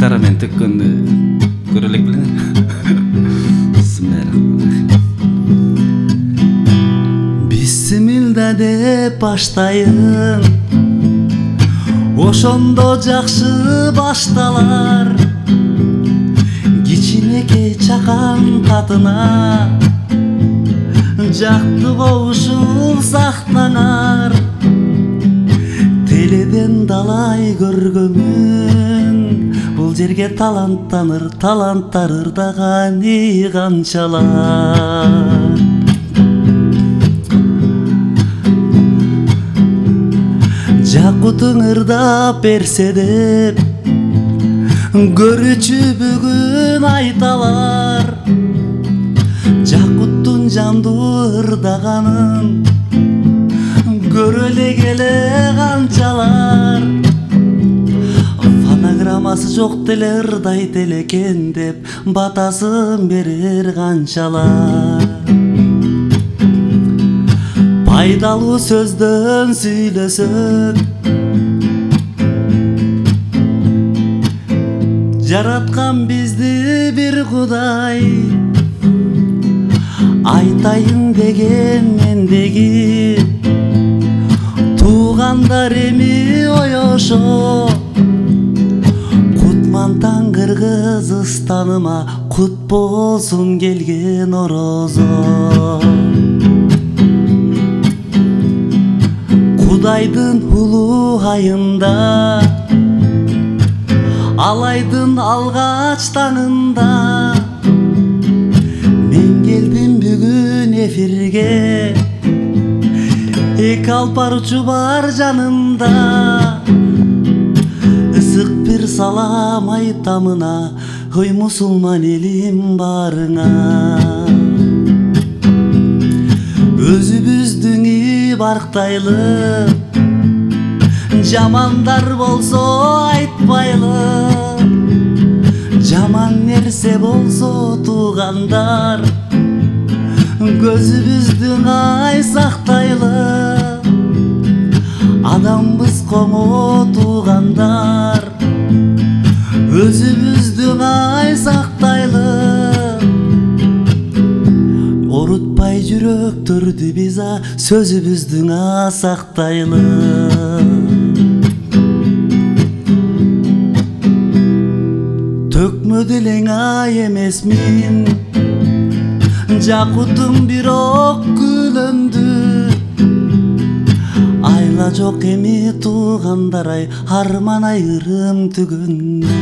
гитарамен теккенди көрө элек белең. Бисмилда деп баштайын, ошондо жакшы башталар. Кичинекей чакан катына жакты болушул сактанар. Теледен далай көргөмүн, бул жерге таланттар ырдаганы канчалар. Жакутуң ырдап берсе деп көрүүчү бүгүн айталар. Жакуттун жандуу ырдаганын көрө эле канчалар. Фонограммасы жок деле ырдайт элекен деп батасын берер канчалар. Пайдалуу сөздөн сүйлөсөк, жараткан бизди бир Кудай. Айтайын деген мендеги туугандар эми оёшо. Кутмантан Кыргызстаныма кут болсун келген орозо. Кудайдын улуу айында, Алайдын алгач таңында, мен келдим бүгүн эфирге. Эки алпарчу бар жанымда, ысык бир салам айтамына, ой мусулман элим барыңа. Өзүбүздүн барктайлы, жамандар болсо айтпайлы. Жаман нерсе болсо туугандар, көзүбүздүн ай сактайлы. Адамбыз комо туугандар, өзүбүздүн ай сактайлы. Орутпай жүрөктөрдү биз сөзүбүздүн сактайлы. Төкмө делең ай эмесмин, Жакутуң бирок күлөндү. Айла жок эми туугандар ай, арман айырым түгөндү.